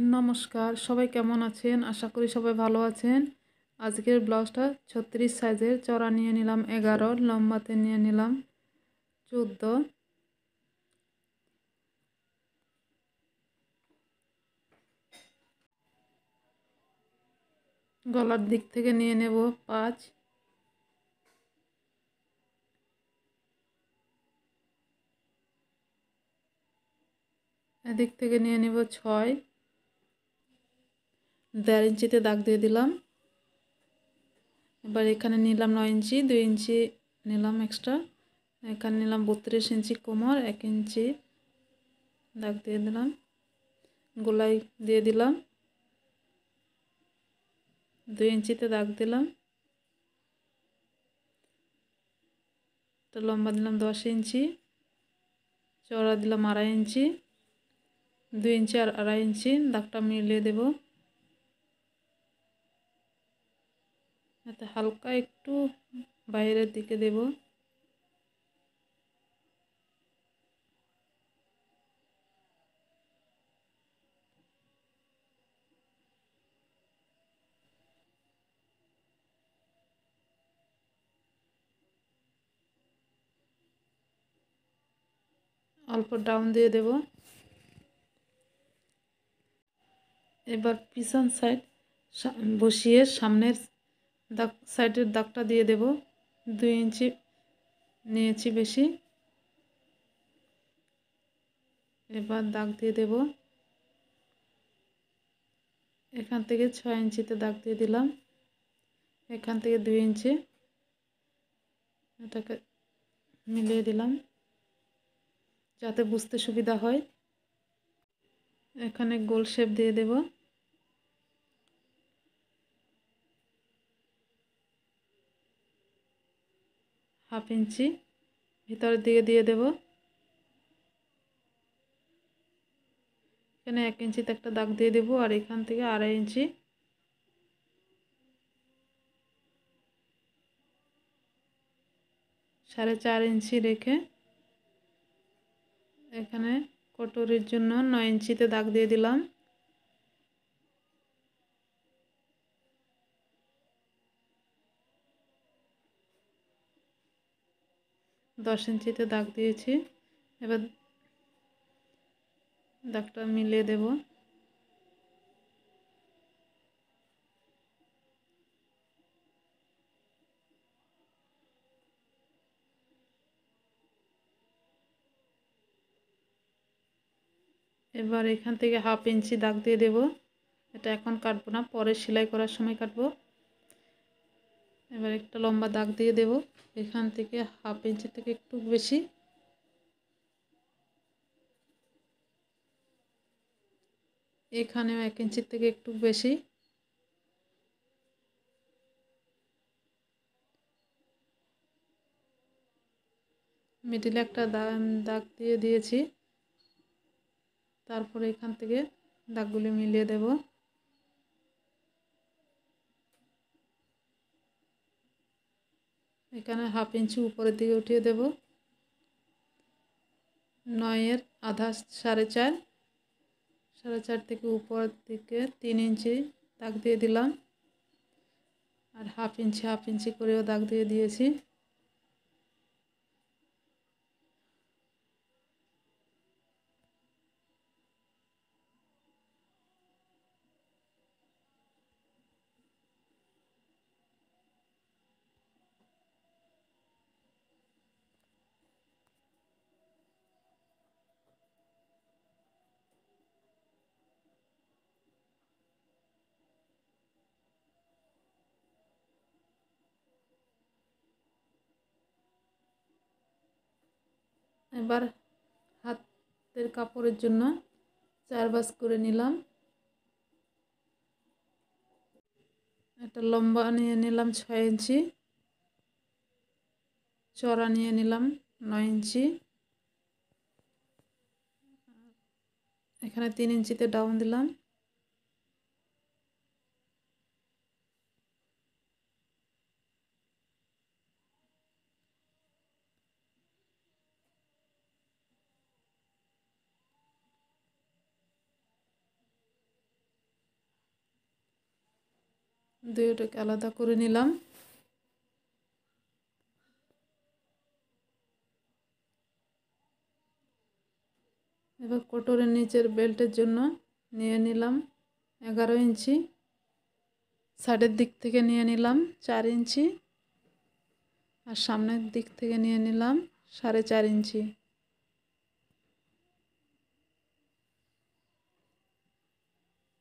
নমস্কার, সবাই কেমন আছেন? আশা করি সবাই ভালো আছেন। আজকের ব্লাউজটা 36 সাইজের, চওড়া নিয়ে নিলাম 11, লম্বাতে নিয়ে নিলাম 14। গলার দিক থেকে নিয়ে নেব 5, এদিক থেকে নিয়ে নেব 6, 1.5 ইঞ্চিতে দাগ দিয়ে দিলাম। এবার এখানে নিলাম 9 ইঞ্চি, 2 ইঞ্চি নিলাম এক্সট্রা। এখানে নিলাম 32 ইঞ্চি কোমর, 1 ইঞ্চি দাগ দিয়ে দিলাম। গলায় দিয়ে দিলাম 2 ইঞ্চিতে দাগ দিলাম। তো লম্বা দিলাম 10 ইঞ্চি, চওড়া দিলাম 2.5 ইঞ্চি, 2 ইঞ্চি আর 2.5 ইঞ্চি দাগটা মিলিয়ে দেব। এতে হালকা একটু বাইরের দিকে দেব। অল্প ডাউন দিয়ে দেব। এবার পিছন সাইড বসিয়ে সামনের দাগ সাইডের দাগটা দিয়ে দেব। 2 ইঞ্চি নিয়েছি বেশি। এবার দাগ দিয়ে দেব। এখান থেকে 6 ইঞ্চিতে দাগ দিয়ে দিলাম। এখান থেকে 2 ইঞ্চি এটাকে মিলিয়ে দিলাম যাতে বুঝতে সুবিধা হয়। এখানে গোল শেপ দিয়ে দেব। হাফ ইঞ্চি ভিতরের দিকে দিয়ে দেব। এখানে 1 ইঞ্চিতে একটা দাগ দিয়ে দেব আর এখান থেকে 2.5 ইঞ্চি, 4.5 ইঞ্চি রেখে এখানে কটরির জন্য 9 ইঞ্চিতে দাগ দিয়ে দিলাম। দশ ইঞ্চিতে দাগ দিয়েছি। এবার দাগটা মিলিয়ে দেব। এবার এখান থেকে হাফ ইঞ্চি দাগ দিয়ে দেব। এটা এখন কাটবো না, পরে সেলাই করার সময় কাটবো। এবার একটা লম্বা দাগ দিয়ে দেব। এখান থেকে হাফ ইঞ্চি থেকে একটু বেশি, এখানেও 1 ইঞ্চির থেকে একটু বেশি। মিডিলে একটা দাগ দিয়ে দিয়েছি। তারপরে এখান থেকে দাগগুলি মিলিয়ে দেব। এখানে হাফ ইঞ্চি উপরের দিকে উঠিয়ে দেব। 9-এর আধা 4.5, 4.5 থেকে উপরের দিকে 3 ইঞ্চি দাগ দিয়ে দিলাম। আর হাফ ইঞ্চি করেও দাগ দিয়ে দিয়েছি। এবার হাতের কাপড়ের জন্য 4 ভাঁজ করে নিলাম। একটা লম্বা নিয়ে নিলাম 6 ইঞ্চি, চওড়া নিয়ে নিলাম 9 ইঞ্চি। এখানে 3 ইঞ্চিতে ডাউন দিলাম। দুটোকে আলাদা করে নিলাম। এবার কোটরের নিচের বেল্টের জন্য নিয়ে নিলাম 11 ইঞ্চি, সাইডের দিক থেকে নিয়ে নিলাম 4 ইঞ্চি, আর সামনের দিক থেকে নিয়ে নিলাম 4.5 ইঞ্চি।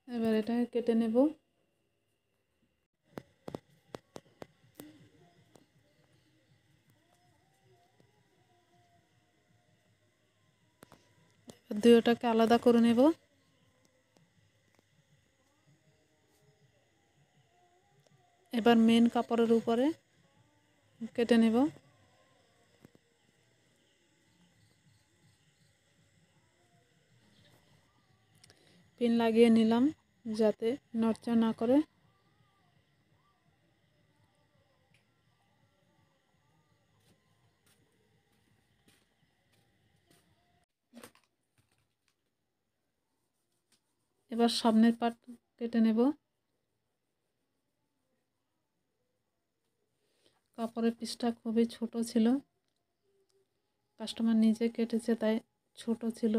এবার এটাকে কেটে নেব। দুটোকে আলাদা করে নেব। এবার মেন কাপড়ের উপরে কেটে নেব। পিন লাগিয়ে নিলাম যাতে নড়চড় না করে। এবার সামনের পার্ট কেটে নেব। কাপড়ের পিসটা খুবই ছোট ছিল, কাস্টমার নিজে কেটেছে তাই ছোট ছিল।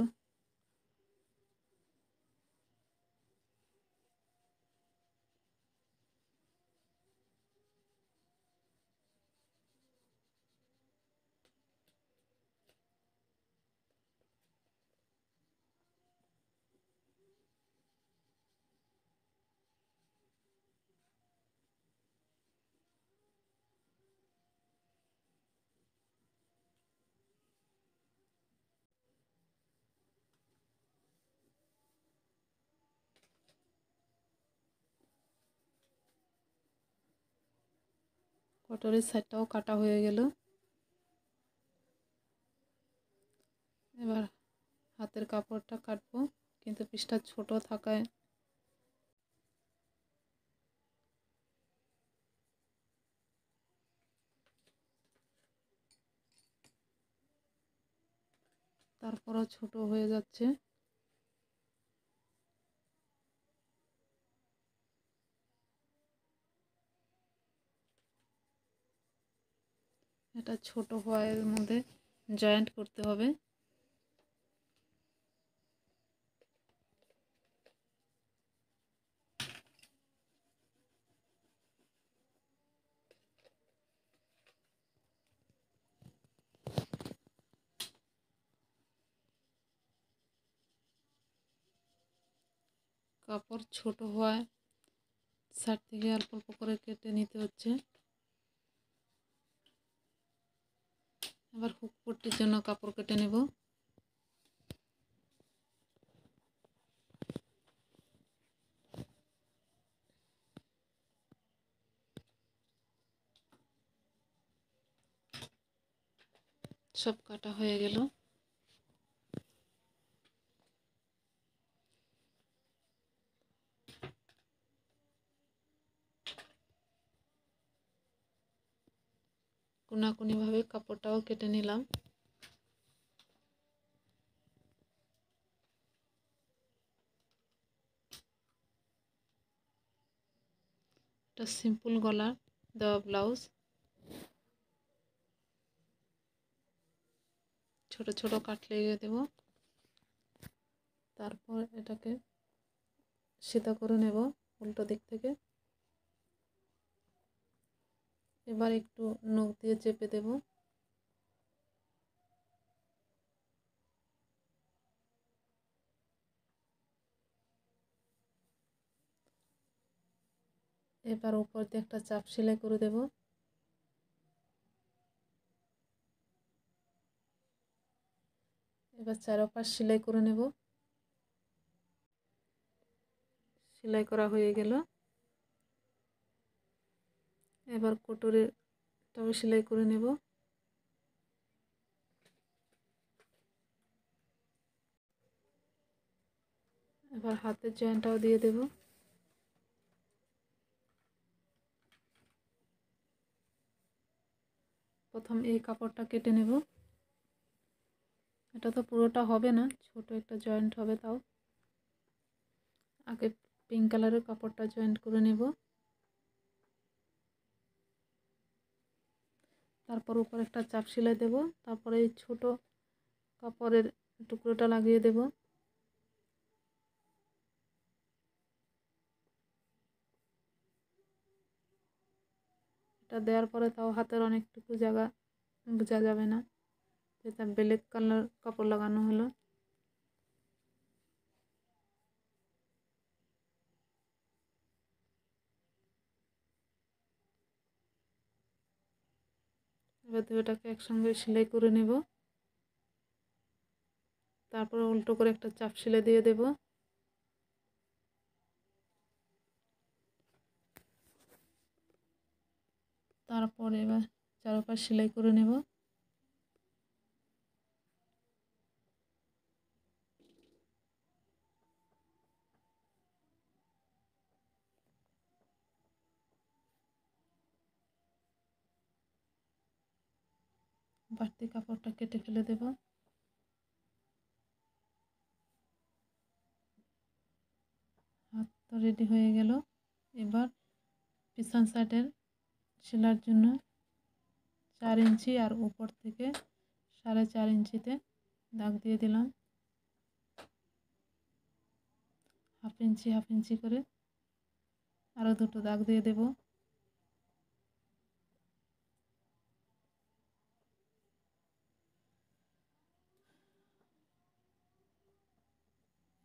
কোটরের সাইডটাও কাটা হয়ে গেল। এবার হাতের কাপড়টা কাটবো, কিন্তু পিসটা ছোট থাকায় তারপরও ছোট হয়ে যাচ্ছে। এটা ছোট হওয়ার মধ্যে জয়েন্ট করতে হবে। কাপড় ছোট হওয়ায় সাইড থেকে অল্প অল্প করে কেটে নিতে হচ্ছে। আবার হুক পট্টির জন্য কাপড় কেটে নেব। সব কাটা হয়ে গেল। কোনাকুনিভাবে কাপড়টাও কেটে নিলাম। এটা সিম্পল গলার দেওয়া ব্লাউজ। ছোট ছোট কাট লেগে দেব। তারপর এটাকে সিধা করে নেব উল্টো দিক থেকে। এবার একটু নখ দিয়ে চেপে দেব। এবার উপর দিয়ে একটা চাপ সেলাই করে দেব। এবার চারপাশ সেলাই করে নেব। সেলাই করা হয়ে গেল। এবার কোটরেরটাও সেলাই করে নেব। এবার হাতের জয়েন্টটাও দিয়ে দেব। প্রথম এই কাপড়টা কেটে নেব। এটা তো পুরোটা হবে না, ছোট একটা জয়েন্ট হবে। তাও আগে পিঙ্ক কালারের কাপড়টা জয়েন্ট করে নেব। তারপর উপরে একটা চাপ সেলাই দেব। তারপরে এই ছোট কাপড়ের টুকরোটা লাগিয়ে দেব। এটা দেওয়ার পরে তাও হাতের অনেকটুকু জায়গা বোঝা যাবে না, এটা ব্ল্যাক কালার কাপড় লাগানো হলো। এবার দুটোটাকে একসঙ্গে সেলাই করে নেব। তারপরে উল্টো করে একটা চাপ সেলাই দিয়ে দেব। তারপর এবার চারপাশ সেলাই করে নেব। বাড়তি কাপড়টা কেটে ফেলে দেব। হাত তো রেডি হয়ে গেল। এবার পিছন সাইডের সেলাইয়ের জন্য 4 ইঞ্চি আর উপর থেকে 4.5 ইঞ্চিতে দাগ দিয়ে দিলাম। হাফ ইঞ্চি করে আরও দুটো দাগ দিয়ে দেব।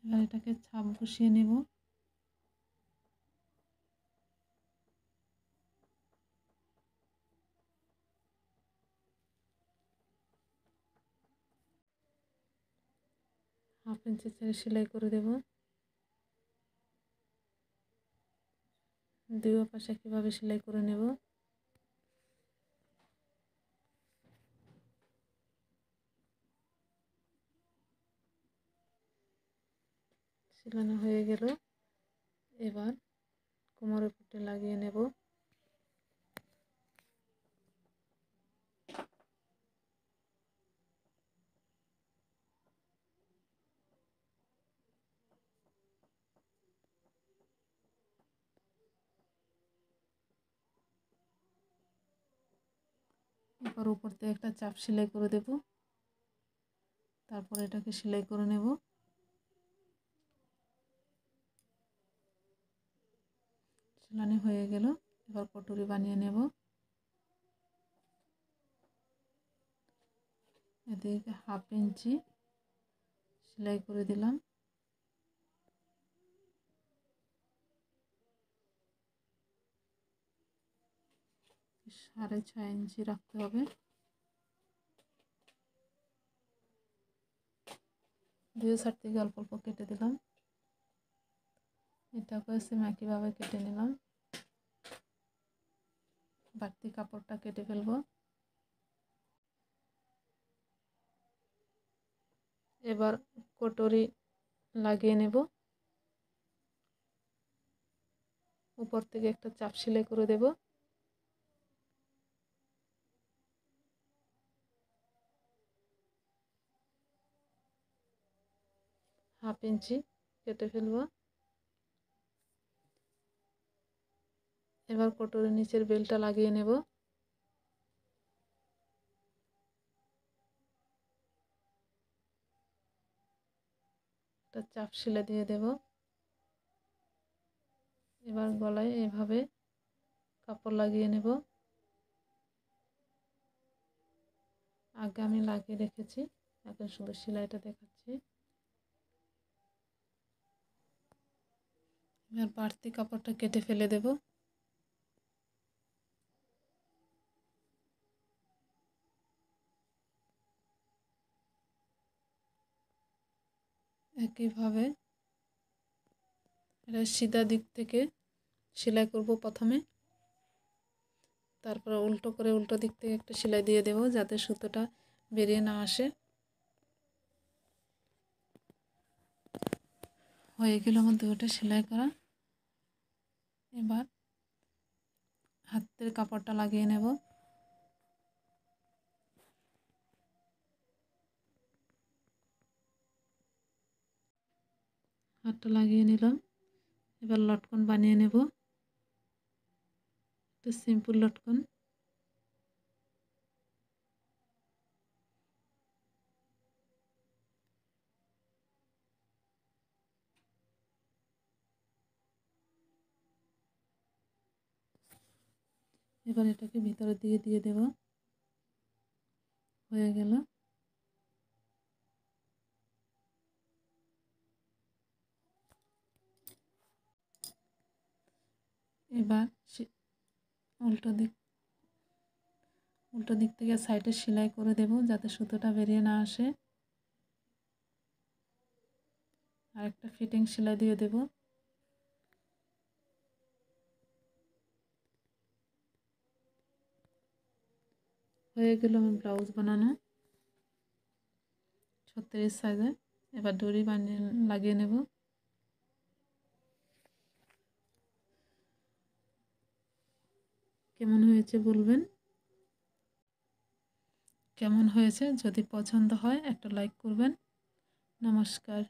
এবার এটাকে ছাপ বসিয়ে নেব। হাফ ইঞ্চি ছেড়ে সেলাই করে দেব। দুই পাশে কীভাবে সেলাই করে নেব। সেলানো হয়ে গেল। এবার কোমরের পট্টি লাগিয়ে নেব। এবার উপর থেকে একটা চাপ সেলাই করে দেব। তারপর এটাকে সেলাই করে নেব। সেলানি হয়ে গেল। এবার কটুরি বানিয়ে নেব। এদিকে হাফ ইঞ্চি সেলাই করে দিলাম। সাড়ে 6 ইঞ্চি রাখতে হবে। দুই সাইড থেকে অল্প অল্প কেটে দিলাম। এটাকে সেম একইভাবে কেটে নিলাম। বাড়তি কাপড়টা কেটে ফেলবো। এবার কটুরি লাগিয়ে নেব। উপর থেকে একটা চাপ সেলাই করে দেব। হাফ ইঞ্চি কেটে ফেলবো। এবার কটুরির নিচের বেলটা লাগিয়ে নেব। একটা চাপ সেলাই দিয়ে দেব। এবার গলায় এভাবে কাপড় লাগিয়ে নেব। আগে আমি লাগিয়ে রেখেছি, এখন শুধু সেলাইটা দেখাচ্ছি। এবার বাড়তি কাপড়টা কেটে ফেলে দেব। একইভাবে এটা সিধা দিক থেকে সেলাই করব প্রথমে। তারপর উল্টো করে উল্টো দিক থেকে একটা সেলাই দিয়ে দেব যাতে সুতোটা বেরিয়ে না আসে। হয়ে গেল আমার দুটো সেলাই করা। এবার হাতের কাপড়টা লাগিয়ে নেব। হাতটা লাগিয়ে নিলাম। এবার লটকন বানিয়ে নেব। একটা সিম্পল লটকন। এবার এটাকে ভিতরের দিকে দিয়ে দেব। হয়ে গেল। এবার উল্টো দিক থেকে সাইডে সেলাই করে দেব যাতে সুতোটা বেরিয়ে না আসে। আর একটা ফিটিং সেলাই দিয়ে দেব। হয়ে গেল আমার ব্লাউজ বানানো 36 সাইজে। এবার দড়ি বানিয়ে লাগিয়ে নেব। কেমন হয়েছে বলবেন। কেমন হয়েছে যদি পছন্দ হয় একটা লাইক করবেন। নমস্কার।